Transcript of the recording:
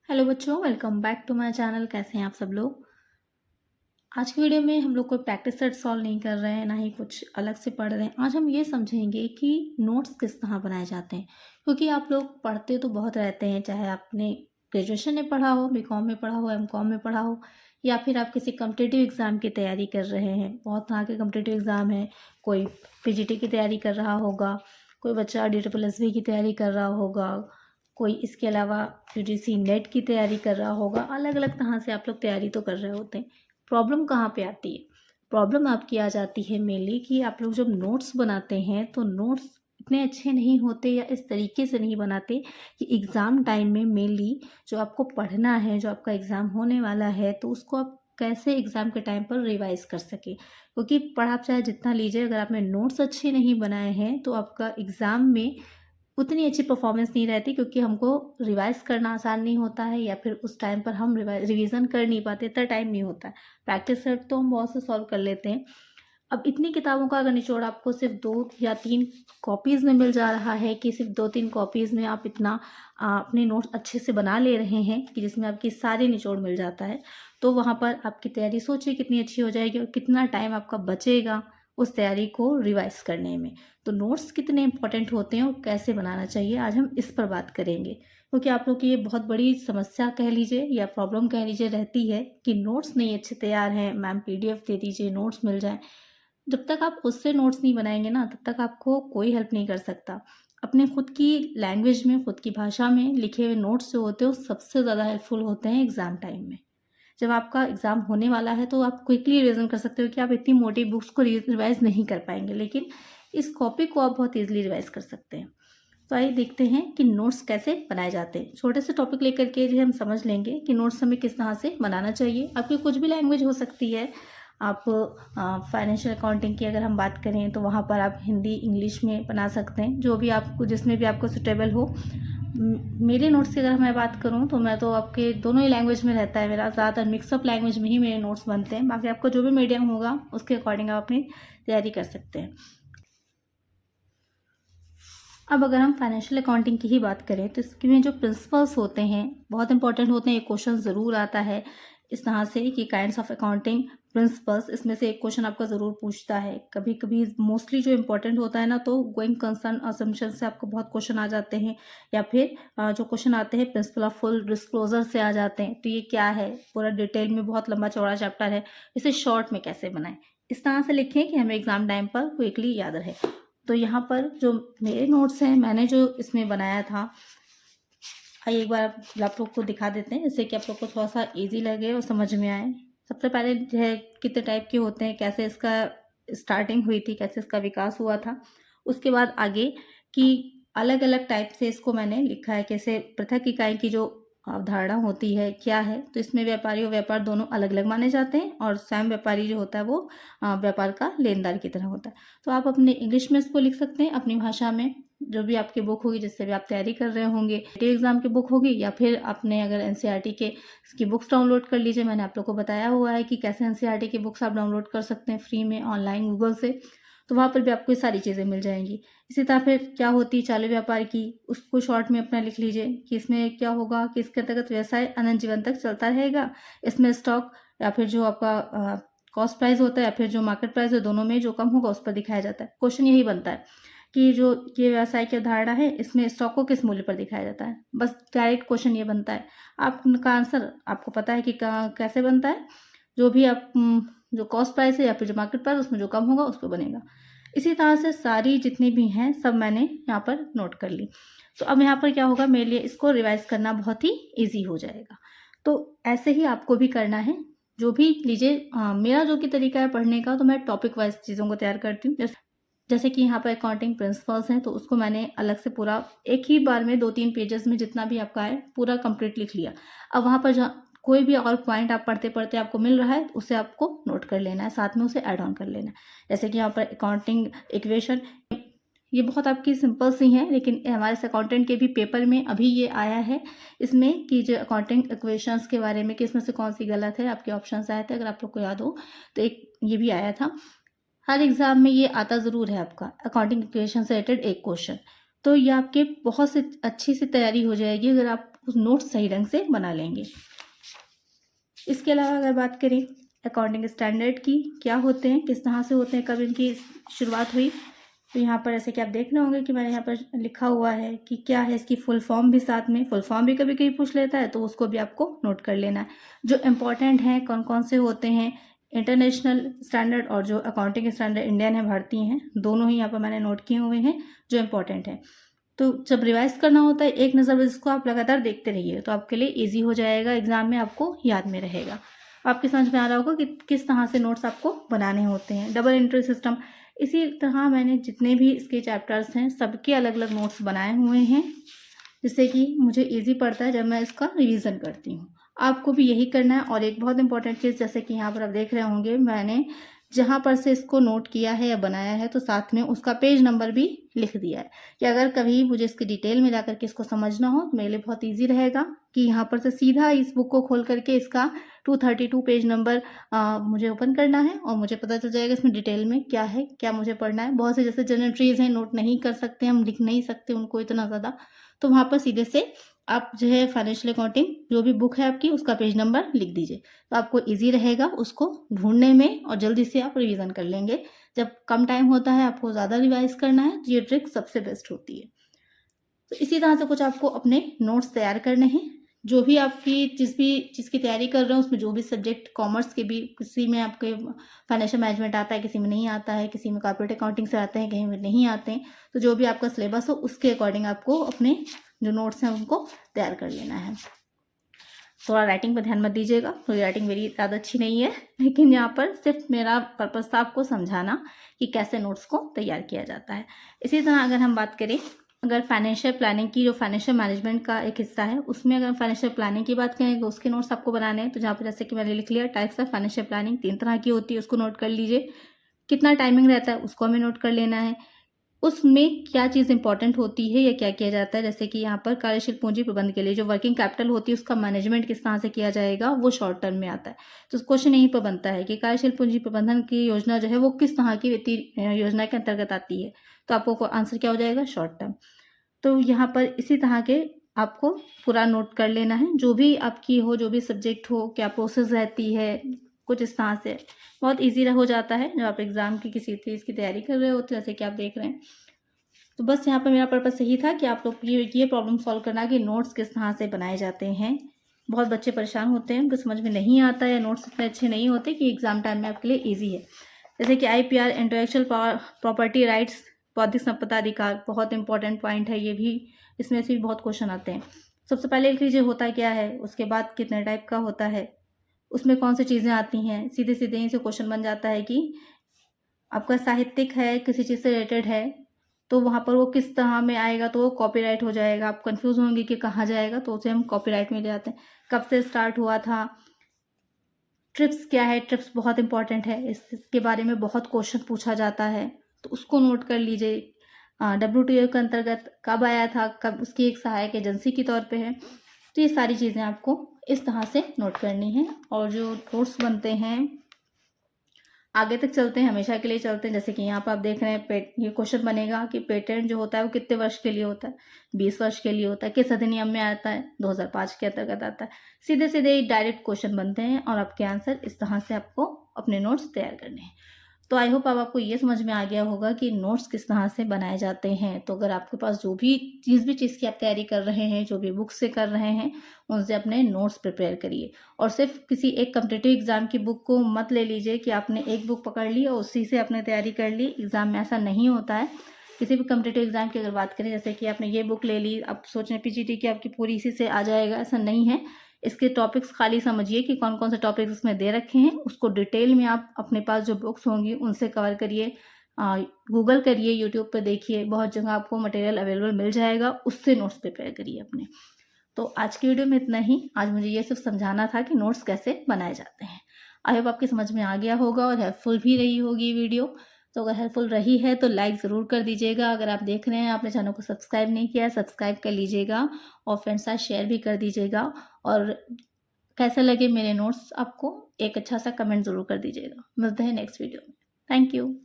Hello बच्चों, welcome back to my channel. कैसे हैं आप सब लोग। आज की वीडियो में हम लोग कोई प्रैक्टिस सेट सॉल्व नहीं कर रहे हैं, ना ही कुछ अलग से पढ़ रहे हैं। आज हम ये समझेंगे कि नोट्स किस तरह बनाए जाते हैं, क्योंकि आप लोग पढ़ते तो बहुत रहते हैं, चाहे आपने ग्रेजुएशन में पढ़ा हो, बीकॉम में पढ़ा हो, एमकॉम में पढ़ा हो, या फिर आप किसी कम्पिटिटिव एग्ज़ाम की तैयारी कर रहे हैं। बहुत तरह के कम्पिटिटिव एग्ज़ाम हैं। कोई पीजीटी की तैयारी कर रहा होगा, कोई बच्चा DSSB की तैयारी कर रहा होगा, कोई इसके अलावा यूजीसी नेट की तैयारी कर रहा होगा। अलग अलग तरह से आप लोग तैयारी तो कर रहे होते हैं। प्रॉब्लम कहाँ पे आती है? प्रॉब्लम आपकी आ जाती है मेनली कि आप लोग जब नोट्स बनाते हैं तो नोट्स इतने अच्छे नहीं होते या इस तरीके से नहीं बनाते कि एग्ज़ाम टाइम में मेनली जो आपको पढ़ना है, जो आपका एग्ज़ाम होने वाला है, तो उसको आप कैसे एग्ज़ाम के टाइम पर रिवाइज कर सकें। क्योंकि पढ़ आप चाहे जितना लीजिए, अगर आपने नोट्स अच्छे नहीं बनाए हैं तो आपका एग्ज़ाम में उतनी अच्छी परफॉर्मेंस नहीं रहती, क्योंकि हमको रिवाइज़ करना आसान नहीं होता है, या फिर उस टाइम पर हम रिवीज़न कर नहीं पाते, इतना टाइम नहीं होता है। प्रैक्टिस सेट तो हम बहुत से सॉल्व कर लेते हैं। अब इतनी किताबों का अगर निचोड़ आपको सिर्फ 2 या 3 कॉपीज़ में मिल जा रहा है कि सिर्फ 2-3 कॉपीज़ में आप इतना अपने नोट्स अच्छे से बना ले रहे हैं कि जिसमें आपकी सारे निचोड़ मिल जाता है, तो वहाँ पर आपकी तैयारी सोचिए कितनी अच्छी हो जाएगी और कितना टाइम आपका बचेगा उस तैयारी को रिवाइज़ करने में। तो नोट्स कितने इम्पोर्टेंट होते हैं और कैसे बनाना चाहिए, आज हम इस पर बात करेंगे। क्योंकि आप लोग की ये बहुत बड़ी समस्या कह लीजिए या प्रॉब्लम कह लीजिए रहती है कि नोट्स नहीं अच्छे तैयार हैं, मैम पीडीएफ दे दीजिए, नोट्स मिल जाएँ। जब तक आप खुद से नोट्स नहीं बनाएँगे ना, तब तक आपको कोई हेल्प नहीं कर सकता। अपने खुद की लैंग्वेज में, खुद की भाषा में लिखे हुए नोट्स जो होते हैं, वो सबसे ज़्यादा हेल्पफुल होते हैं एग्ज़ाम टाइम में। जब आपका एग्ज़ाम होने वाला है तो आप क्विकली रिवीज़न कर सकते हो कि आप इतनी मोटी बुक्स को रिवाइज़ नहीं कर पाएँगे, लेकिन इस कॉपी को आप बहुत ईज़िली रिवाइज़ कर सकते हैं। तो आइए देखते हैं कि नोट्स कैसे बनाए जाते हैं। छोटे से टॉपिक लेकर के जो हम समझ लेंगे कि नोट्स हमें किस तरह से बनाना चाहिए। आपकी कुछ भी लैंग्वेज हो सकती है। आप फाइनेंशियल अकाउंटिंग की अगर हम बात करें तो वहाँ पर आप हिंदी, इंग्लिश में बना सकते हैं, जो भी आपको जिसमें भी आपको सूटेबल हो। मेरे नोट्स की अगर मैं बात करूँ तो मैं तो आपके दोनों ही लैंग्वेज में रहता है मेरा, ज़्यादातर मिक्सअप लैंग्वेज में ही मेरे नोट्स बनते हैं। बाकी आपका जो भी मीडियम होगा उसके अकॉर्डिंग आप अपनी तैयारी कर सकते हैं। अब अगर हम फाइनेंशियल अकाउंटिंग की ही बात करें तो इसके में जो प्रिंसिपल्स होते हैं बहुत इंपॉर्टेंट होते हैं। एक क्वेश्चन ज़रूर आता है इस तरह से कि काइंड्स ऑफ अकाउंटिंग प्रिंसिपल्स, इसमें से एक क्वेश्चन आपका ज़रूर पूछता है। कभी कभी मोस्टली जो इंपॉर्टेंट होता है ना, तो गोइंग कंसर्न असम्पशन से आपको बहुत क्वेश्चन आ जाते हैं, या फिर जो क्वेश्चन आते हैं प्रिंसिपल ऑफ फुल डिस्क्लोजर से आ जाते हैं। तो ये क्या है, पूरा डिटेल में बहुत लंबा चौड़ा चैप्टर है, इसे शॉर्ट में कैसे बनाएं, इस तरह से लिखें कि हमें एग्जाम टाइम पर क्विकली याद रहे। तो यहाँ पर जो मेरे नोट्स हैं, मैंने जो इसमें बनाया था, आइए एक बार आप लोग को दिखा देते हैं, जिससे कि आप लोग को थोड़ा सा इजी लगे और समझ में आए। सबसे पहले जो है कितने टाइप के होते हैं, कैसे इसका स्टार्टिंग हुई थी, कैसे इसका विकास हुआ था। उसके बाद आगे की अलग अलग टाइप से इसको मैंने लिखा है, कैसे पृथक इकाई की जो अवधारणा होती है क्या है। तो इसमें व्यापारी और व्यापार दोनों अलग अलग माने जाते हैं, और स्वयं व्यापारी जो होता है वो व्यापार का लेनदार की तरह होता है। तो आप अपने इंग्लिश में इसको लिख सकते हैं, अपनी भाषा में, जो भी आपकी बुक होगी जिससे भी आप तैयारी कर रहे होंगे, एग्जाम की बुक होगी, या फिर आपने अगर एनसीईआरटी के इसकी बुक्स डाउनलोड कर लीजिए। मैंने आप लोग को बताया हुआ है कि कैसे एनसीईआरटी की बुक्स आप डाउनलोड कर सकते हैं फ्री में ऑनलाइन गूगल से। तो वहाँ पर भी आपको ये सारी चीज़ें मिल जाएंगी। इसी तरह फिर क्या होती है चालू व्यापार की, उसको शॉर्ट में अपना लिख लीजिए कि इसमें क्या होगा कि इसके अंतर्गत व्यवसाय अनंत जीवन तक चलता रहेगा। इसमें स्टॉक या फिर जो आपका कॉस्ट प्राइस होता है या फिर जो मार्केट प्राइस है, दोनों में जो कम होगा उस पर दिखाया जाता है। क्वेश्चन यही बनता है कि जो ये व्यवसाय की अवधारणा है, इसमें स्टॉक को किस मूल्य पर दिखाया जाता है। बस डायरेक्ट क्वेश्चन ये बनता है। आप उनका आंसर आपको पता है कि कैसे बनता है। जो भी आप जो कॉस्ट प्राइस है या फिर जो मार्केट प्राइस, उसमें जो कम होगा उस पर बनेगा। इसी तरह से सारी जितनी भी हैं सब मैंने यहाँ पर नोट कर ली। तो अब यहाँ पर क्या होगा, मेरे लिए इसको रिवाइज करना बहुत ही ईजी हो जाएगा। तो ऐसे ही आपको भी करना है। जो भी लीजिए, मेरा जो कि तरीका है पढ़ने का, तो मैं टॉपिक वाइज चीज़ों को तैयार करती हूँ। जैसे कि यहाँ पर अकाउंटिंग प्रिंसिपल्स हैं, तो उसको मैंने अलग से पूरा एक ही बार में 2-3 पेजेस में जितना भी आपका है पूरा कंप्लीट लिख लिया। अब वहाँ पर जहाँ कोई भी और पॉइंट आप पढ़ते पढ़ते आपको मिल रहा है, उसे आपको नोट कर लेना है, साथ में उसे ऐड ऑन कर लेना है। जैसे कि यहाँ पर अकाउंटिंग इक्वेशन, ये बहुत आपकी सिंपल सी हैं, लेकिन हमारे अकाउंटेंट के भी पेपर में अभी ये आया है इसमें कि जो अकाउंटिंग इक्वेशंस के बारे में कि इसमें से कौन सी गलत है, आपके ऑप्शंस आए थे अगर आप लोग को याद हो। तो एक ये भी आया था। हर एग्ज़ाम में ये आता ज़रूर है आपका, अकाउंटिंग इक्वेशन से रिलेटेड एक क्वेश्चन। तो ये आपके बहुत से अच्छी सी तैयारी हो जाएगी अगर आप उस नोट्स सही ढंग से बना लेंगे। इसके अलावा अगर बात करें अकाउंटिंग स्टैंडर्ड की, क्या होते हैं, किस तरह से होते हैं, कब इनकी शुरुआत हुई, तो यहाँ पर ऐसे कि आप देख रहे होंगे कि मैंने यहाँ पर लिखा हुआ है कि क्या है इसकी फुल फॉर्म भी, साथ में फुल फॉर्म भी कभी कभी पूछ लेता है तो उसको भी आपको नोट कर लेना है। जो इम्पोर्टेंट हैं कौन कौन से होते हैं, इंटरनेशनल स्टैंडर्ड और जो अकाउंटिंग स्टैंडर्ड इंडियन है, भारतीय हैं, दोनों ही यहाँ पर मैंने नोट किए हुए हैं जो इम्पोर्टेंट है। तो जब रिवाइज करना होता है एक नज़र बस इसको आप लगातार देखते रहिए तो आपके लिए ईजी हो जाएगा, एग्जाम में आपको याद में रहेगा। आपके समझ में आ रहा होगा कि किस तरह से नोट्स आपको बनाने होते हैं। डबल एंट्री सिस्टम, इसी तरह मैंने जितने भी इसके चैप्टर्स हैं सबके अलग अलग नोट्स बनाए हुए हैं जिससे कि मुझे इजी पड़ता है जब मैं इसका रिवीजन करती हूँ। आपको भी यही करना है। और एक बहुत इंपॉर्टेंट चीज़, जैसे कि यहाँ पर आप देख रहे होंगे मैंने जहाँ पर से इसको नोट किया है या बनाया है तो साथ में उसका पेज नंबर भी लिख दिया है कि अगर कभी मुझे इसकी डिटेल में जाकर के इसको समझना हो तो मेरे लिए बहुत ईजी रहेगा कि यहाँ पर से सीधा इस बुक को खोल करके इसका 232 पेज नंबर मुझे ओपन करना है और मुझे पता चल जाएगा इसमें डिटेल में क्या है, क्या मुझे पढ़ना है। बहुत से जैसे जनरल ट्रीज हैं, नोट नहीं कर सकते, हम लिख नहीं सकते उनको इतना ज़्यादा, तो वहाँ पर सीधे से आप जो है फाइनेंशियल अकाउंटिंग जो भी बुक है आपकी उसका पेज नंबर लिख दीजिए तो आपको इजी रहेगा उसको ढूंढने में और जल्दी से आप रिवीजन कर लेंगे। जब कम टाइम होता है, आपको ज़्यादा रिवाइज करना है, तो ये ट्रिक सबसे बेस्ट होती है। तो इसी तरह से कुछ आपको अपने नोट्स तैयार करने हैं। जो भी आपकी जिस भी चीज़ की तैयारी कर रहे हो उसमें जो भी सब्जेक्ट, कॉमर्स के भी किसी में आपके फाइनेंशियल मैनेजमेंट आता है, किसी में नहीं आता है, किसी में कॉर्पोरेट अकाउंटिंग से आते हैं, कहीं में नहीं आते हैं, तो जो भी आपका सिलेबस हो उसके अकॉर्डिंग आपको अपने जो नोट्स हैं उनको तैयार कर लेना है। थोड़ा राइटिंग पर ध्यान मत दीजिएगा, थोड़ी राइटिंग मेरी ज़्यादा अच्छी नहीं है, लेकिन यहाँ पर सिर्फ मेरा पर्पज़ था आपको समझाना कि कैसे नोट्स को तैयार किया जाता है। इसी तरह अगर हम बात करें, अगर फाइनेंशियल प्लानिंग की, जो फाइनेंशियल मैनेजमेंट का एक हिस्सा है, उसमें अगर फाइनेंशियल प्लानिंग की बात करें तो उसके नोट्स आपको बनाने हैं। तो जहाँ पर जैसे कि मैंने लिख लिया टाइप्स ऑफ फाइनेंशियल प्लानिंग, 3 तरह की होती है, उसको नोट कर लीजिए। कितना टाइमिंग रहता है उसको हमें नोट कर लेना है। उसमें क्या चीज़ इंपॉर्टेंट होती है या क्या किया जाता है, जैसे कि यहाँ पर कार्यशील पूंजी प्रबंध के लिए जो वर्किंग कैपिटल होती है उसका मैनेजमेंट किस तरह से किया जाएगा, वो शॉर्ट टर्म में आता है। तो क्वेश्चन यहीं पर बनता है कि कार्यशील पूंजी प्रबंधन की योजना जो है वो किस तरह की वित्तीय योजना के अंतर्गत आती है, तो आपको आंसर क्या हो जाएगा, शॉर्ट टर्म। तो यहाँ पर इसी तरह के आपको पूरा नोट कर लेना है, जो भी आपकी हो, जो भी सब्जेक्ट हो, क्या प्रोसेस रहती है, कुछ इस तरह से बहुत ईजी हो जाता है जब आप एग्ज़ाम की किसी चीज़ की तैयारी कर रहे होते हैं, जैसे कि आप देख रहे हैं। तो बस यहाँ पर मेरा पर्पज़ यही था कि आप लोग ये प्रॉब्लम सॉल्व करना कि नोट्स किस तरह से बनाए जाते हैं। बहुत बच्चे परेशान होते हैं, उनको समझ में नहीं आता है, नोट्स इतने अच्छे नहीं होते कि एग्ज़ाम टाइम में आपके लिए ईजी है। जैसे कि IPR, इंटेलेक्चुअल प्रॉपर्टी राइट्स, बौद्धिक संपदा अधिकार, बहुत इंपॉर्टेंट पॉइंट है ये भी, इसमें से भी बहुत क्वेश्चन आते हैं। सबसे पहले लिख लीजिए होता क्या है, उसके बाद कितने टाइप का होता है, उसमें कौन सी चीज़ें आती हैं। सीधे सीधे यहीं से क्वेश्चन बन जाता है कि आपका साहित्यिक है, किसी चीज़ से रिलेटेड है, तो वहाँ पर वो किस तरह में आएगा, तो वो कॉपीराइट हो जाएगा। आप कंफ्यूज होंगे कि कहाँ जाएगा, तो उसे हम कॉपीराइट में ले जाते हैं। कब से स्टार्ट हुआ था, ट्रिप्स क्या है, ट्रिप्स बहुत इंपॉर्टेंट है, इसके बारे में बहुत क्वेश्चन पूछा जाता है, तो उसको नोट कर लीजिए। WTO के अंतर्गत कब आया था, कब उसकी एक सहायक एजेंसी के तौर पे है। तो ये सारी चीज़ें आपको इस तरह से नोट करनी है। और जो नोट्स बनते हैं आगे तक चलते हैं, हमेशा के लिए चलते हैं। जैसे कि यहाँ पर आप देख रहे हैं ये क्वेश्चन बनेगा कि पेटेंट जो होता है वो कितने वर्ष के लिए होता है, 20 वर्ष के लिए होता है, किस अधिनियम में आता है, 2005 के अंतर्गत आता है। सीधे सीधे डायरेक्ट क्वेश्चन बनते हैं और आपके आंसर इस तरह से आपको अपने नोट्स तैयार करने हैं। तो आई होप अब आपको ये समझ में आ गया होगा कि नोट्स किस तरह से बनाए जाते हैं। तो अगर आपके पास जो भी चीज़ की आप तैयारी कर रहे हैं, जो भी बुक से कर रहे हैं, उनसे अपने नोट्स प्रिपेयर करिए। और सिर्फ किसी एक कॉम्पिटिटिव एग्जाम की बुक को मत ले लीजिए कि आपने एक बुक पकड़ ली और उसी से आपने तैयारी कर ली। एग्जाम में ऐसा नहीं होता है। किसी भी कॉम्पिटिटिव एग्जाम की अगर बात करें, जैसे कि आपने ये बुक ले ली, आप सोच रहे हैं PGT की आपकी पूरी इसी से आ जाएगा, ऐसा नहीं है। इसके टॉपिक्स खाली समझिए कि कौन कौन से टॉपिक्स इसमें दे रखे हैं, उसको डिटेल में आप अपने पास जो बुक्स होंगी उनसे कवर करिए। गूगल करिए, यूट्यूब पर देखिए, बहुत जगह आपको मटेरियल अवेलेबल मिल जाएगा, उससे नोट्स प्रिपेयर करिए अपने। तो आज की वीडियो में इतना ही। आज मुझे ये सिर्फ समझाना था कि नोट्स कैसे बनाए जाते हैं। आई होप आपकी समझ में आ गया होगा और हेल्पफुल भी रही होगी वीडियो। तो अगर हेल्पफुल रही है तो लाइक ज़रूर कर दीजिएगा। अगर आप देख रहे हैं, आपने चैनल को सब्सक्राइब नहीं किया है, सब्सक्राइब कर लीजिएगा और फ्रेंड्स साथ शेयर भी कर दीजिएगा। और कैसे लगे मेरे नोट्स आपको, एक अच्छा सा कमेंट ज़रूर कर दीजिएगा। मिलते हैं नेक्स्ट वीडियो में। Thank you.